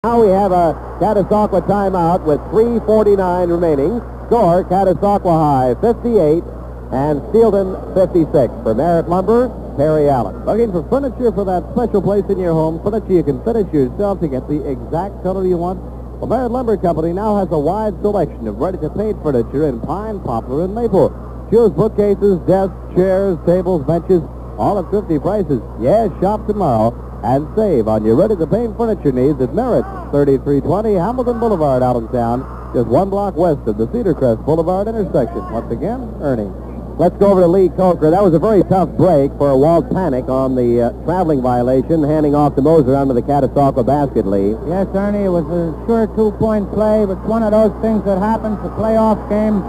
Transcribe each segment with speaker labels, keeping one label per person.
Speaker 1: Now we have a Catasauqua timeout with 3:49 remaining. Score, Catasauqua High 58 and Steelton 56. For Merritt Lumber, Perry Allen.
Speaker 2: Looking for furniture for that special place in your home, furniture you can finish yourself to get the exact color you want? Well, Merritt Lumber Company now has a wide selection of ready-to-paint furniture in pine, poplar, and maple. Choose bookcases, desks, chairs, tables, benches, all at thrifty prices. Yes, shop tomorrow and save on your ready-to-paint furniture needs at Merritt, 3320 Hamilton Boulevard, Allentown, just one block west of the Cedar Crest Boulevard intersection. Once again, Ernie.
Speaker 1: Let's go over to Lee Coker. That was a very tough break for Walt Panic on the traveling violation, handing off to Moser under the Catasauqua basket, Lee.
Speaker 3: Yes, Ernie, it was a sure two-point play, but it's one of those things that happens, the playoff game.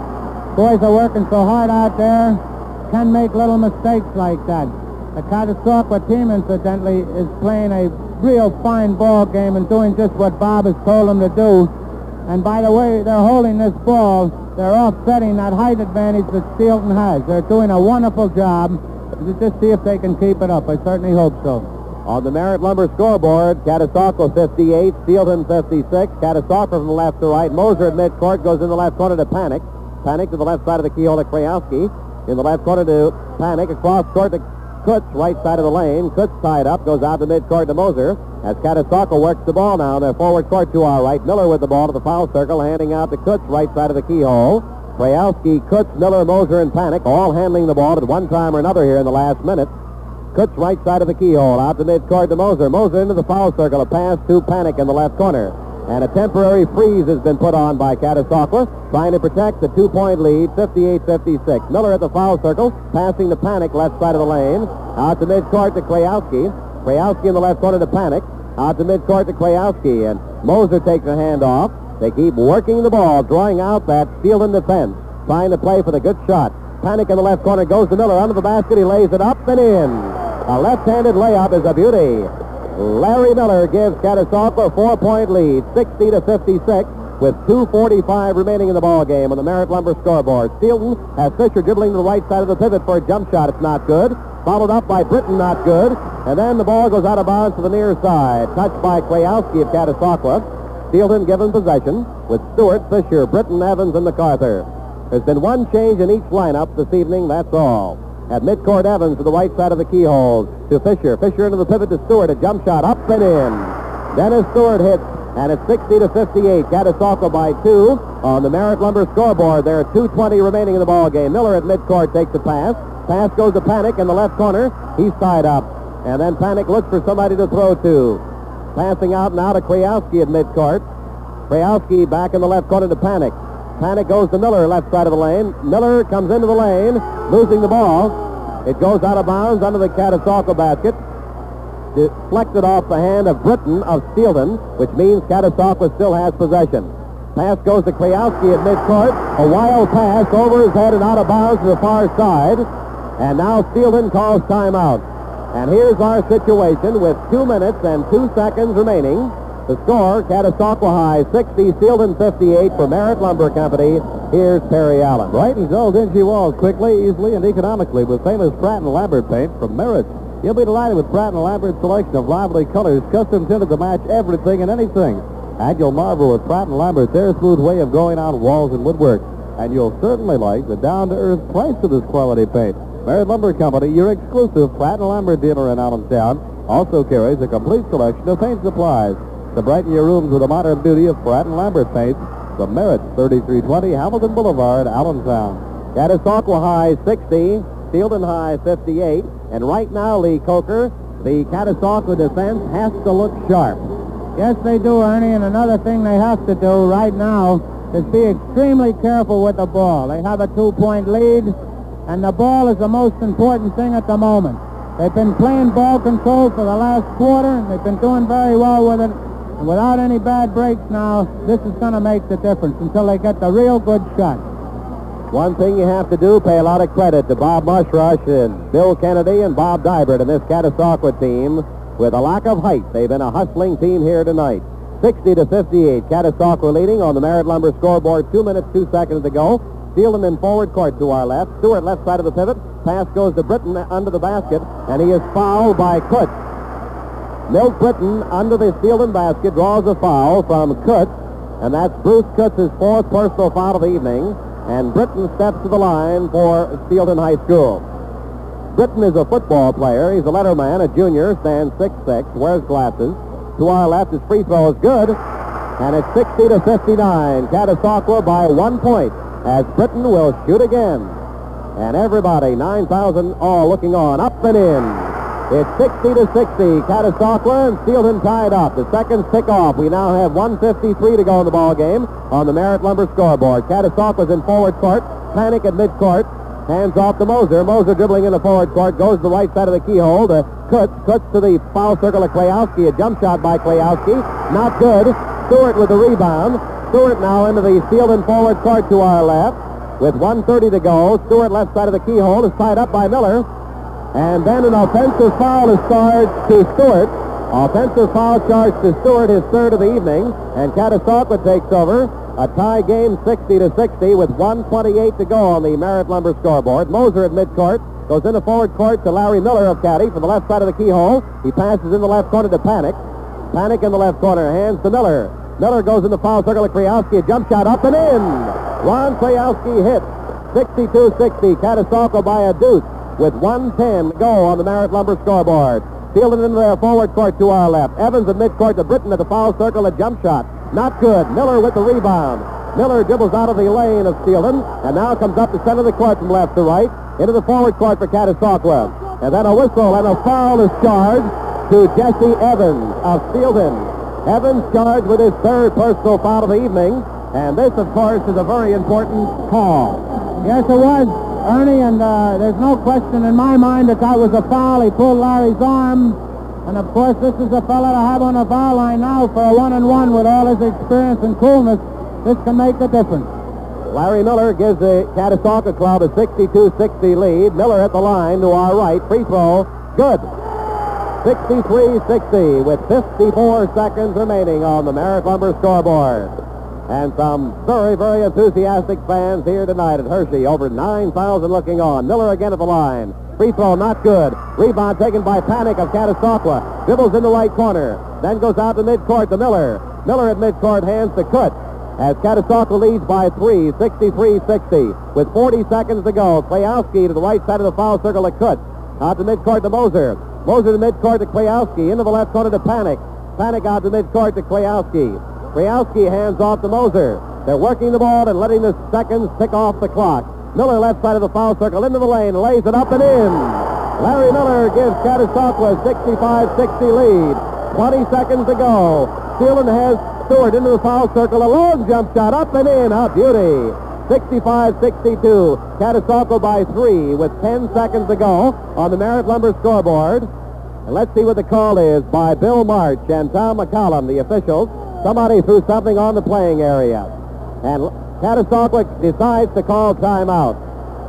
Speaker 3: Boys are working so hard out there, can make little mistakes like that. The Catasauqua team, incidentally, is playing a real fine ball game and doing just what Bob has told them to do. And by the way, they're holding this ball. They're offsetting that height advantage that Steelton has. They're doing a wonderful job. Let's just see if they can keep it up. I certainly hope so.
Speaker 1: On the Merritt Lumber scoreboard, Catasauqua 58, Steelton 56. Catasauqua from the left to right. Moser at midcourt goes in the left corner to Panic. Panic to the left side of the keyhole to Krajewski. In the left corner to Panic. Across court to Kutz, right side of the lane. Kutz tied up, goes out to midcourt to Moser. As Catasauqua works the ball now, their forward court to our right. Miller with the ball to the foul circle, handing out to Kutz, right side of the keyhole. Krajewski, Kutz, Miller, Moser, and Panic all handling the ball at one time or another here in the last minute. Kutz, right side of the keyhole, out to midcourt to Moser. Moser into the foul circle, a pass to Panic in the left corner. And a temporary freeze has been put on by Catasauqua, trying to protect the two-point lead, 58-56. Miller at the foul circle, passing to Panic, left side of the lane. Out to midcourt to Krajewski. Krajewski in the left corner to Panic. Out to midcourt to Krajewski, and Moser takes a handoff. They keep working the ball, drawing out that Steelton defense, trying to play for the good shot. Panic in the left corner, goes to Miller under the basket. He lays it up and in. A left-handed layup is a beauty. Larry Miller gives Catasauqua a 4-point lead, 60-56, with 2:45 remaining in the ball game on the Merritt Lumber scoreboard. Steelton has Fisher dribbling to the right side of the pivot for a jump shot. It's not good. Followed up by Britton, not good. And then the ball goes out of bounds to the near side. Touched by Krajewski of Catasauqua. Steelton given possession with Stewart, Fisher, Britton, Evans, and MacArthur. There's been one change in each lineup this evening, that's all. At midcourt, Evans to the right side of the keyhole to Fisher. Fisher into the pivot to Stewart. A jump shot up and in. Dennis Stewart hits, and it's 60-58. Catasauqua by 2 on the Merritt Lumber scoreboard. There are 2:20 remaining in the ball game. Miller at midcourt takes a pass. Pass goes to Panic in the left corner. He's tied up. And then Panic looks for somebody to throw to. Passing out now to Krajewski at midcourt. Krajewski back in the left corner to Panic. Panic goes to Miller, left side of the lane. Miller comes into the lane, losing the ball. It goes out of bounds under the Catasauqua basket. Deflected off the hand of Britton of Steelton, which means Catasauqua still has possession. Pass goes to Krajewski at midcourt. A wild pass over his head and out of bounds to the far side. And now Steelton calls timeout. And here's our situation with 2 minutes and 2 seconds remaining. The score, Catasauqua High 60, Steelton 58 for Merritt Lumber Company. Here's Perry Allen.
Speaker 2: Brightens old dingy walls quickly, easily, and economically with famous Pratt & Lambert paint from Merritt. You'll be delighted with Pratt & Lambert's selection of lively colors, custom tinted to match everything and anything. And you'll marvel at Pratt & Lambert's air-smooth way of going on walls and woodwork. And you'll certainly like the down-to-earth price of this quality paint. Merritt Lumber Company, your exclusive Pratt & Lambert dealer in Allentown, also carries a complete selection of paint supplies to brighten your rooms with the modern beauty of Pratt & Lambert paint from Merritt, 3320 Hamilton Boulevard, Allentown.
Speaker 1: Catasauqua High 60, Steelton High 58, and right now, Lee Coker, the Catasauqua defense has to look sharp.
Speaker 3: Yes, they do, Ernie, and another thing they have to do right now is be extremely careful with the ball. They have a 2-point lead, and the ball is the most important thing at the moment. They've been playing ball control for the last quarter, and they've been doing very well with it. And without any bad breaks now, this is going to make the difference until they get the real good shot.
Speaker 1: One thing you have to do, pay a lot of credit to Bob Mushrush and Bill Kennedy and Bob Dybert and this Catasauqua team. With a lack of height, they've been a hustling team here tonight. 60-58, Catasauqua leading on the Merritt Lumber scoreboard. 2 minutes, 2 seconds to go. Steelton in forward court to our left. Stewart left side of the pivot. Pass goes to Britton under the basket, and he is fouled by Kutz. Milt Britton under the Steelton basket draws a foul from Kutz, and that's Bruce Kutz's fourth personal foul of the evening, and Britton steps to the line for Steelton High School. Britton is a football player. He's a letterman, a junior, stands 6'6", wears glasses. To our left, his free throw is good, and it's 60-59. Catasauqua by 1 point, as Britton will shoot again. And everybody, 9,000 all looking on, up and in. It's 60-60. Catasauqua and Steelton tied up. The seconds tick off. We now have 1:53 to go in the ball game on the Merritt Lumber scoreboard. Catasauqua's in forward court. Panic at midcourt. Hands off to Moser. Moser dribbling in the forward court. Goes to the right side of the keyhole to Kutz. Kutz to the foul circle of Kleyowski. A jump shot by Kleyowski. Not good. Stewart with the rebound. Stewart now into the Steelton forward court to our left. With 1:30 to go. Stewart left side of the keyhole is tied up by Miller. And then an offensive foul is charged to Stewart. Offensive foul charged to Stewart, his third of the evening. And Catasauqua takes over. A tie game 60-60 with 1:28 to go on the Merritt Lumber scoreboard. Moser at midcourt goes into forward court to Larry Miller of Caddy from the left side of the keyhole. He passes in the left corner to Panic. Panic in the left corner, hands to Miller. Miller goes in the foul circle of Kleyowski. A jump shot up and in. Ron Kleyowski hits. 62-60. Catasauqua by a deuce with 1:10 to go on the Merritt Lumber scoreboard. Steelton into their forward court to our left. Evans at midcourt to Britton at the foul circle. A jump shot. Not good. Miller with the rebound. Miller dribbles out of the lane of Steelton and now comes up the center of the court from left to right into the forward court for Catasauqua. And then a whistle and a foul is charged to Jesse Evans of Steelton. Evans charged with his third personal foul of the evening, and this, of course, is a very important call.
Speaker 3: Yes, it was, Ernie, and there's no question in my mind that was a foul. He pulled Larry's arm. And, of course, this is a fella to have on the foul line now for a 1-and-1 with all his experience and coolness. This can make the difference.
Speaker 1: Larry Miller gives the Catasauqua club a 62-60 lead. Miller at the line to our right. Free throw. Good. 63-60 with 54 seconds remaining on the Merritt Lumber scoreboard. And some very, very enthusiastic fans here tonight at Hershey. Over 9,000 looking on. Miller again at the line. Free throw not good. Rebound taken by Panic of Catasauqua. Dribbles in the right corner. Then goes out to midcourt to Miller. Miller at midcourt hands to Kutz. As Catasauqua leads by 3, 63-60. With 40 seconds to go. Kleyowski to the right side of the foul circle to Kutz. Out to midcourt to Moser. Moser to midcourt to Kleyowski. Into the left corner to Panic. Panic out to midcourt to Kleyowski. Kleyowski hands off to Moser. They're working the ball and letting the seconds tick off the clock. Miller left side of the foul circle into the lane, lays it up and in. Larry Miller gives Catasauqua a 65-60 lead. 20 seconds to go. Steelton has Stewart into the foul circle. A long jump shot up and in. A beauty. 65-62. Catasauqua by 3 with 10 seconds to go on the Merritt Lumber scoreboard. And let's see what the call is by Bill March and Tom McCollum, the officials. Somebody threw something on the playing area. And Catasauqua decides to call timeout.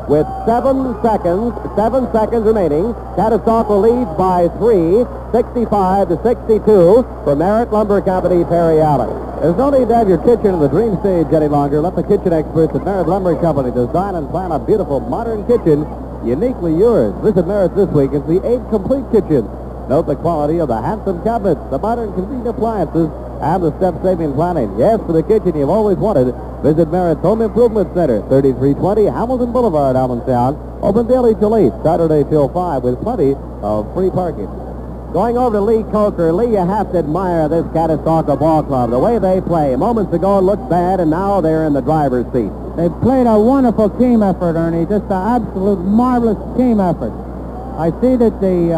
Speaker 1: With 7 seconds remaining, Catasauqua leads by 3, 65-62 for Merritt Lumber Company, Perry Allen.
Speaker 2: There's no need to have your kitchen in the dream stage any longer. Let the kitchen experts at Merritt Lumber Company design and plan a beautiful modern kitchen uniquely yours. Visit Merritt this week and see 8 complete kitchens. Note the quality of the handsome cabinets, the modern convenient appliances, and the step-saving planning. Yes, for the kitchen you've always wanted. Visit Merritt's Home Improvement Center, 3320 Hamilton Boulevard, Allentown. Open daily till 8, Saturday till 5, with plenty of free parking.
Speaker 1: Going over to Lee Coker. Lee, you have to admire this Catasauqua ball club. The way they play. Moments ago it looked bad, and now they're in the driver's seat.
Speaker 3: They've played a wonderful team effort, Ernie. Just an absolute marvelous team effort. I see that the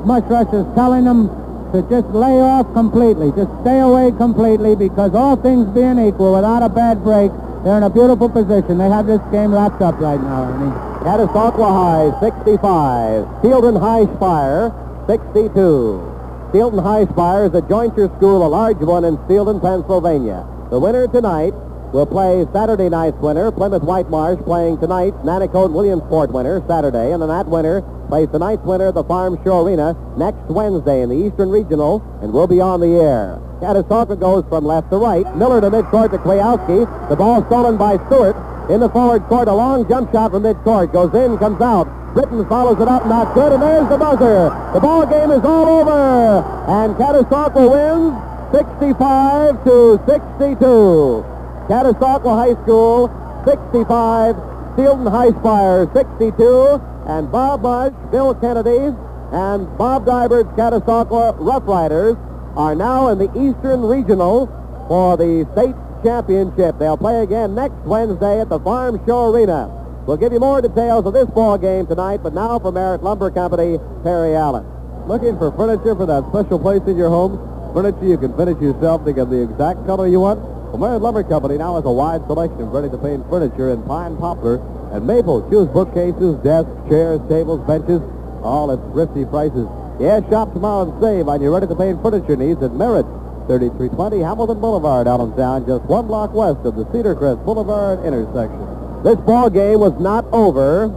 Speaker 3: mush rush is telling them to just lay off completely, just stay away completely, because all things being equal, without a bad break, they're in a beautiful position. They have this game wrapped up right now, Ernie.
Speaker 1: Catasauqua High, 65. Steelton High Spire, 62. Steelton High Spire is a jointure school, a large one in Steelton, Pennsylvania. The winner tonight will play Saturday night's winner, Plymouth White Marsh, playing tonight Nanticoke Williamsport winner, Saturday, and then that winner plays tonight's winner at the Farm Show Arena next Wednesday in the Eastern Regional, and will be on the air. Catasauqua goes from left to right. Miller to midcourt to Kleyowski. The ball stolen by Stewart. In the forward court, a long jump shot from midcourt. Goes in, comes out. Britton follows it up, not good, and there's the buzzer. The ball game is all over, and Catasauqua wins 65 to 62. Catasauqua High School 65, Steelton High Spire 62, and Bob Bush, Bill Kennedy, and Bob Dybert's Catasauqua Rough Riders are now in the Eastern Regional for the state championship. They'll play again next Wednesday at the Farm Show Arena. We'll give you more details of this ball game tonight, but now for Merritt Lumber Company, Perry Allen.
Speaker 2: Looking for furniture for that special place in your home? Furniture you can finish yourself to get the exact color you want? Well, Merritt Lumber Company now has a wide selection of ready-to-paint furniture in pine, poplar, and maple. Choose bookcases, desks, chairs, tables, benches, all at thrifty prices. Yeah, shop tomorrow and save on your ready-to-paint furniture needs at Merritt, 3320 Hamilton Boulevard, Allentown, just 1 block west of the Cedar Crest Boulevard intersection.
Speaker 1: This ball game was not over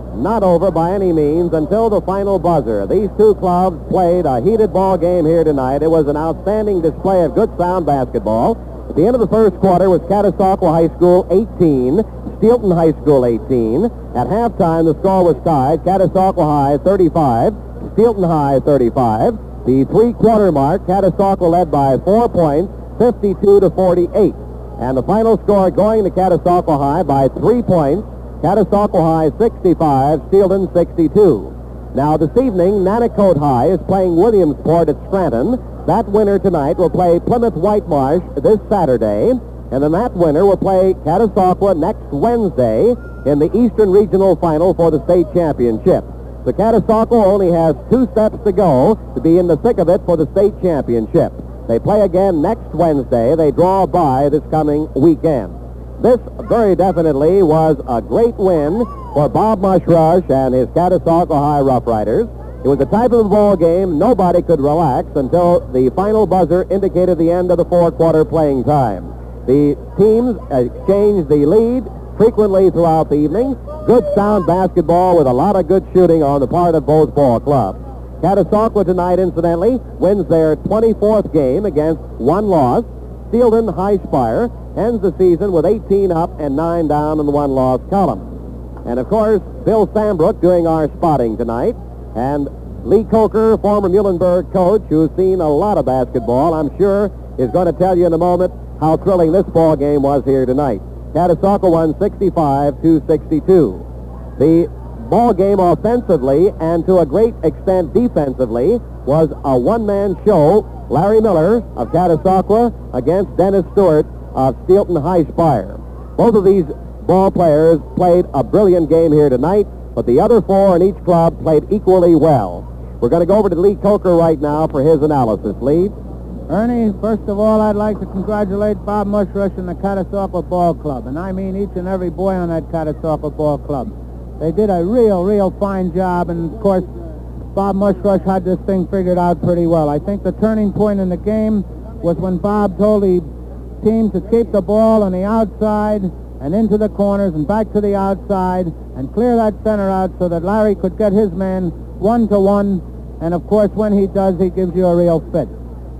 Speaker 1: by any means until the final buzzer. These two clubs played a heated ball game here tonight. It was an outstanding display of good sound basketball. At the end of the first quarter was Catasauqua High School 18, Steelton High School 18. At halftime, the score was tied. Catasauqua High 35, Steelton High 35. The three-quarter mark, Catasauqua led by 4 points, 52 to 48. And the final score going to Catasauqua High by 3 points. Catasauqua High 65, Steelton 62. Now this evening, Nanticoke High is playing Williamsport at Scranton. That winner tonight will play Plymouth Whitemarsh this Saturday. And then that winner will play Catasauqua next Wednesday in the Eastern Regional Final for the state championship. So Catasauqua only has 2 steps to go to be in the thick of it for the state championship. They play again next Wednesday. They draw a bye this coming weekend. This very definitely was a great win for Bob Mushrush and his Catasauqua High Rough Riders. It was the type of ball game nobody could relax until the final buzzer indicated the end of the four-quarter playing time. The teams exchanged the lead frequently throughout the evening. Good sound basketball with a lot of good shooting on the part of both ball clubs. Catasauqua tonight, incidentally, wins their 24th game against 1 loss. Steelton High Spire ends the season with 18 up and 9 down in the 1-loss column. And, of course, Bill Sambrook doing our spotting tonight. And Lee Coker, former Muhlenberg coach, who's seen a lot of basketball, I'm sure is going to tell you in a moment how thrilling this ball game was here tonight. Catasauqua won 65 to 62. The ball game offensively and to a great extent defensively was a one-man show. Larry Miller of Catasauqua against Dennis Stewart of Steelton High Spire. Both of these ball players played a brilliant game here tonight, but the other 4 in each club played equally well. We're going to go over to Lee Coker right now for his analysis. Lee?
Speaker 3: Ernie, first of all, I'd like to congratulate Bob Mushrush and the Catasauqua Ball Club, and I mean each and every boy on that Catasauqua Ball Club. They did a real fine job, and of course, Bob Mushrush had this thing figured out pretty well. I think the turning point in the game was when Bob told the team to keep the ball on the outside and into the corners and back to the outside and clear that center out so that Larry could get his man 1-to-1, and of course, when he does, he gives you a real fit.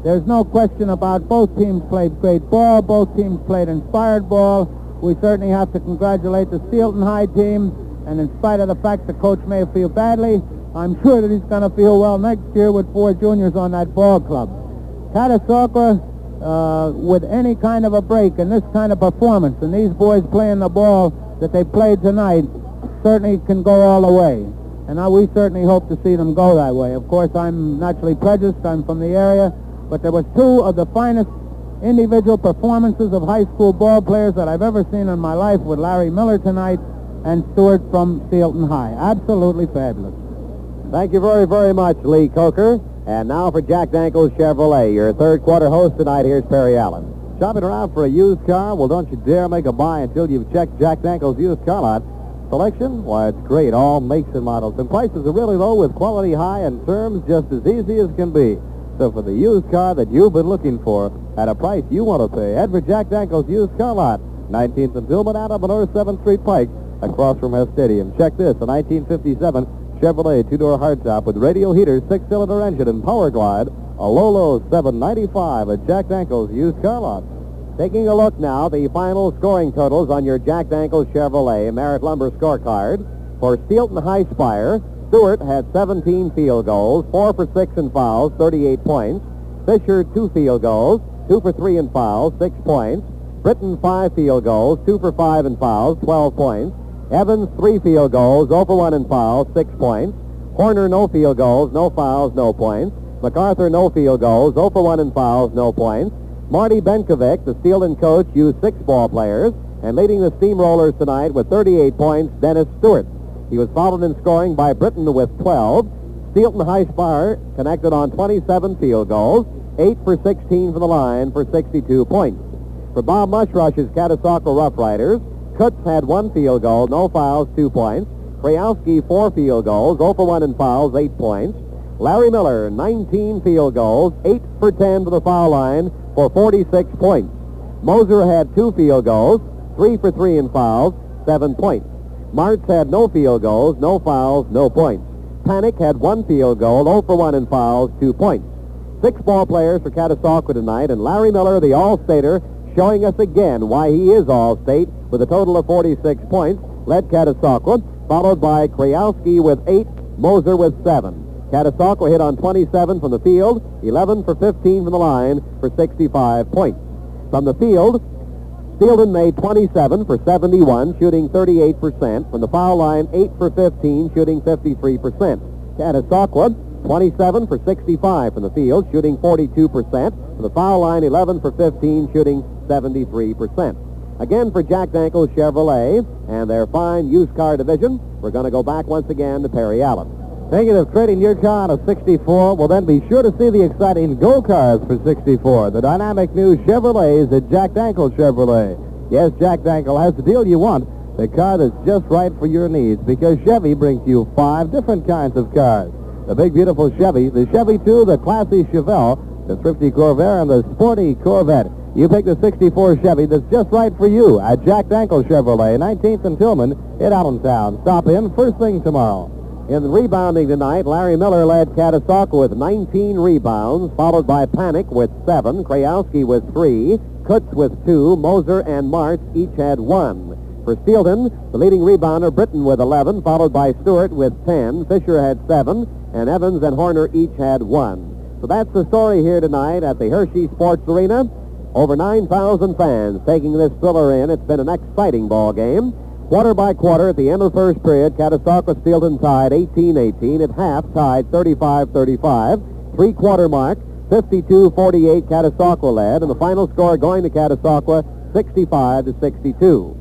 Speaker 3: There's no question about both teams played great ball. Both teams played inspired ball. We certainly have to congratulate the Steelton High team, and in spite of the fact the coach may feel badly, I'm sure that he's going to feel well next year with 4 juniors on that ball club. Catasauqua, with any kind of a break and this kind of performance, and these boys playing the ball that they played tonight, certainly can go all the way. And we certainly hope to see them go that way. Of course, I'm naturally prejudiced. I'm from the area. But there was 2 of the finest individual performances of high school ball players that I've ever seen in my life, with Larry Miller tonight and Stewart from Steelton High. Absolutely fabulous.
Speaker 1: Thank you very much, Lee Coker. And now for Jack Dankel's Chevrolet. Your third quarter host tonight, here's Perry Allen.
Speaker 2: Shopping around for a used car? Well, don't you dare make a buy until you've checked Jack Dankel's used car lot. Selection? Why, it's great. All makes and models. And prices are really low with quality high and terms just as easy as can be. So for the used car that you've been looking for at a price you want to pay, head for Jack Dankel's used car lot, 19th and Tillman, out of North 7th Street Pike, across from Hess Stadium. Check this, a 1957 Chevrolet 2-door hardtop with radial heaters, 6-cylinder engine, and power glide, a low $795 at Jack Dankel's used car lot.
Speaker 1: Taking a look now, the final scoring totals on your Jack Dankel's Chevrolet Merritt Lumber scorecard. For Steelton High Spire, Stewart had 17 field goals, 4 for 6 in fouls, 38 points. Fisher, 2 field goals, 2 for 3 in fouls, 6 points. Britton, 5 field goals, 2 for 5 in fouls, 12 points. Evans, 3 field goals, 0 for 1 in fouls, 6 points. Horner, no field goals, no fouls, no points. MacArthur, no field goals, 0 for 1 in fouls, no points. Marty Benkovic, the Steelton coach, used 6 ball players. And leading the Steamrollers tonight with 38 points, Dennis Stewart. He was followed in scoring by Britton with 12. Steelton High Spire connected on 27 field goals, 8 for 16 from the line for 62 points. For Bob Mushrush's Catasauqua Rough Riders, Kutz had 1 field goal, no fouls, 2 points. Krajowski, 4 field goals, 0 for 1 in fouls, 8 points. Larry Miller, 19 field goals, 8 for 10 to the foul line for 46 points. Moser had 2 field goals, 3 for 3 in fouls, 7 points. Martz had no field goals, no fouls, no points. Panic had 1 field goal, 0 for 1 in fouls, 2 points. 6 ball players for Catasauqua tonight, and Larry Miller, the All-Stater, showing us again why he is All-State with a total of 46 points, led Catasauqua, followed by Krajowski with 8, Moser with 7. Catasauqua hit on 27 from the field, 11 for 15 from the line for 65 points. From the field, Steelton made 27 for 71, shooting 38%. From the foul line, 8 for 15, shooting 53%. Catasauqua, 27 for 65 from the field, shooting 42%. From the foul line, 11 for 15, shooting 73%. Again for Jack Dankel Chevrolet and their fine used car division, we're going to go back once again to Perry Allen.
Speaker 2: Thinking of trading your car on a 64? Well, then be sure to see the exciting go-cars for 64, the dynamic new Chevrolets at Jack Dankel Chevrolet. Yes, Jack Dankel has the deal you want, the car that's just right for your needs, because Chevy brings you 5 different kinds of cars. The big, beautiful Chevy, the Chevy 2, the classy Chevelle, the thrifty Corvair, and the sporty Corvette. You pick the 64 Chevy that's just right for you at Jack Dankel Chevrolet, 19th and Tillman in Allentown. Stop in first thing tomorrow.
Speaker 1: In rebounding tonight, Larry Miller led Catasauqua with 19 rebounds, followed by Panic with 7, Krajowski with 3, Kutz with 2, Moser and Martz each had 1. For Steelton, the leading rebounder, Britton with 11, followed by Stewart with 10, Fisher had 7, and Evans and Horner each had 1. So that's the story here tonight at the Hershey Sports Arena. Over 9,000 fans taking this thriller in. It's been an exciting ball game. Quarter by quarter, at the end of the first period, Catasauqua Steelton tied 18-18. At half, tied 35-35. Three-quarter mark, 52-48, Catasauqua led. And the final score going to Catasauqua, 65-62.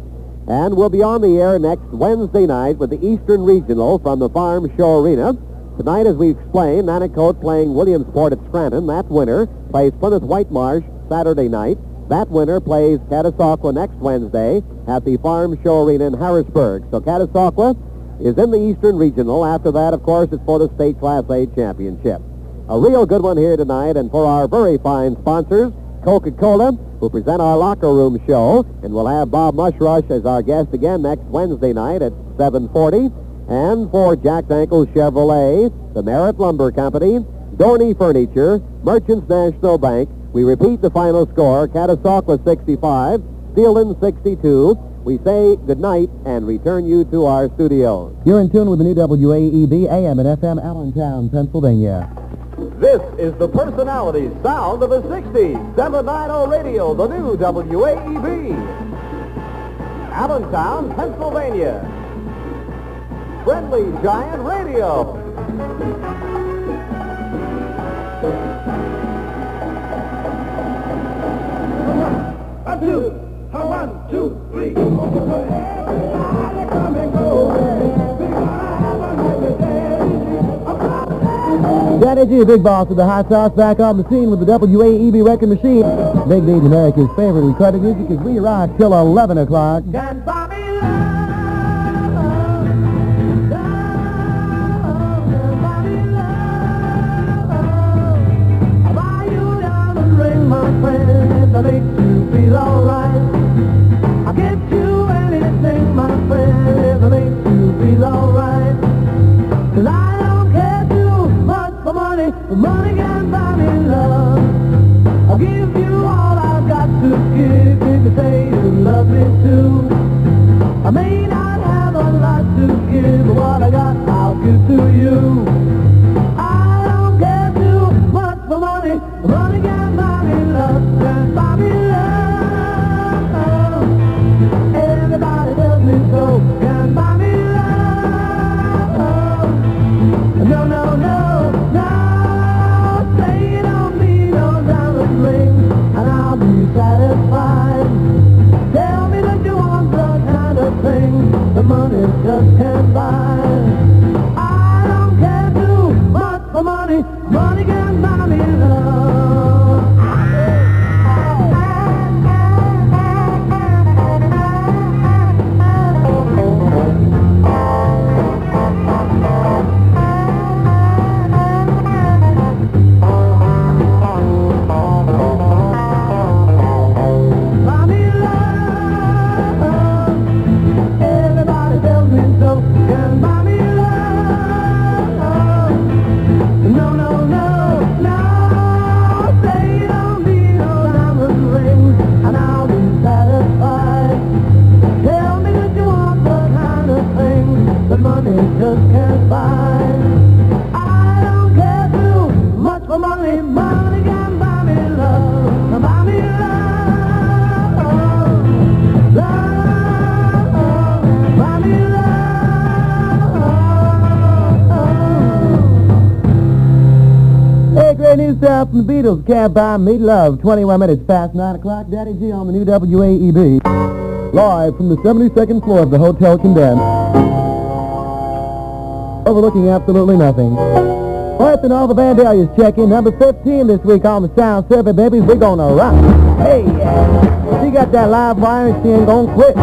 Speaker 1: And we'll be on the air next Wednesday night with the Eastern Regional from the Farm Show Arena. Tonight, as we explained, Nanticoke playing Williamsport at Scranton. That winner plays Plymouth White Marsh Saturday night. That winner plays Catasauqua next Wednesday at the Farm Show Arena in Harrisburg. So Catasauqua is in the Eastern Regional. After that, of course, it's for the State Class A Championship. A real good one here tonight, and for our very fine sponsors, Coca-Cola, who present our locker room show, and we'll have Bob Mushrush as our guest again next Wednesday night at 7:40. And for Jack Dankel Chevrolet, the Merritt Lumber Company, Dorney Furniture, Merchants National Bank. We repeat the final score, Catasauqua 65, Steelton 62. We say good night and return you to our studios.
Speaker 2: You're in tune with the new WAEB AM and FM Allentown, Pennsylvania.
Speaker 1: This is the personality sound of the 60s, 790 Radio, the new WAEB. Allentown, Pennsylvania. Friendly Giant Radio. One, two, three.
Speaker 2: Johnny G, Big Boss with the Hot Sauce, back on the scene with the WAEB record machine. Big Needs America's favorite recorded music as we rock till 11 o'clock.
Speaker 1: Can Bobby makes you feel alright. I'll get you anything, my friend, if it makes you feel alright. 'Cause I don't care too much for money, but money can buy me love. I'll give you all I've got to give if you say you love me too. I may not have a lot to give, but what I got I'll give to you.
Speaker 3: satisfied. Tell me that you want the kind of thing the money just can't buy. I don't care too much for money. Money can buy me love. Just can't buy. I don't care too much for money. Money can buy me love. Buy me love. Love. Buy me love. Hey, great new stuff from the Beatles. Can't buy me love. 21 minutes past 9 o'clock. Daddy G on the new WAEB. Live from the 72nd floor of the Hotel Condemned. Overlooking absolutely nothing. First and all the Vandalias check in. Number 15 this week on the Sound Survey, babies. We're gonna rock. Hey, she got that live wire and she ain't gonna quit.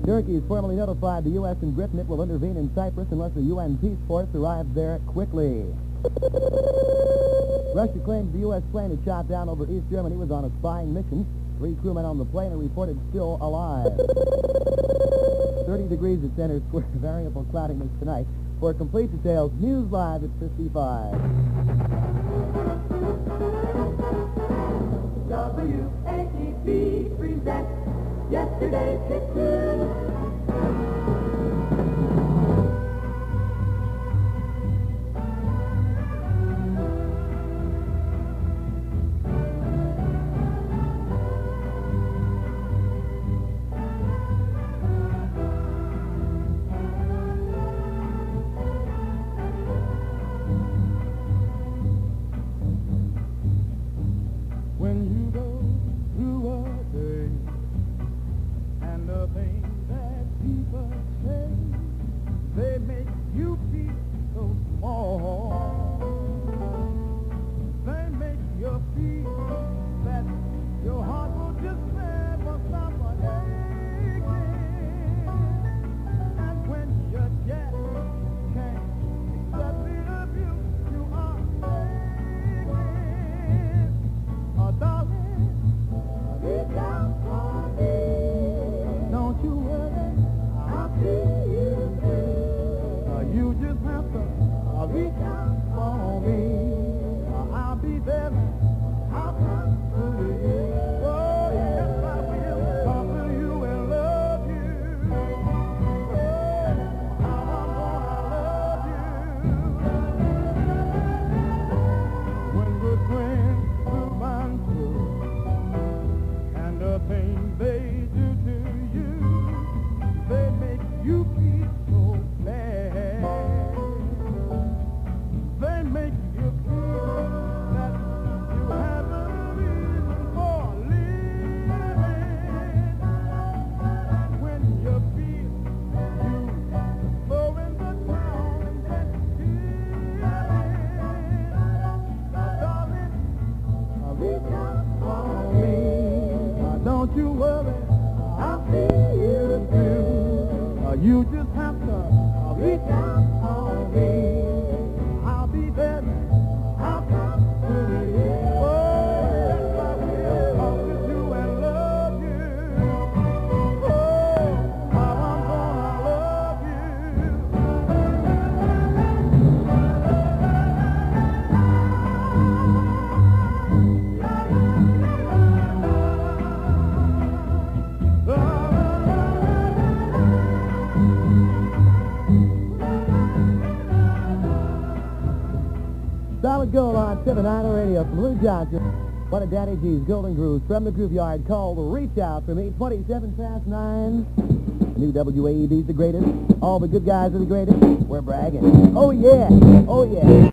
Speaker 3: Turkey has formally notified the U.S. and Britain it will intervene in Cyprus unless a UN peace force arrives there quickly. Russia claims the U.S. plane it shot down over East Germany was on a spying mission. 3 crewmen on the plane are reported still alive. 30 degrees at Center Square, variable cloudiness tonight. For complete details, News Live at 55. WAEB presents Yesterday's Pictures.
Speaker 4: When you go through a day and the pain that
Speaker 3: you feel so bad. They make you feel that you have a reason for living. When you feel you throwing the towel and just giving. Now, darling, reach out for me. Don't you worry, I'll be here too. You just have to reach out for me. I'll be there. I'll come to you. Oh, yes, I will talk with you and love you. Oh, how I'm gonna love you. Solid gold on 7-9 radio from Lou Johnson. One of Danny G's Golden Grooves from the Groove Yard called Reach Out for Me. 27 past 9. The new WAEB's the greatest. All the good guys are the greatest. We're bragging. Oh, yeah. Oh, yeah.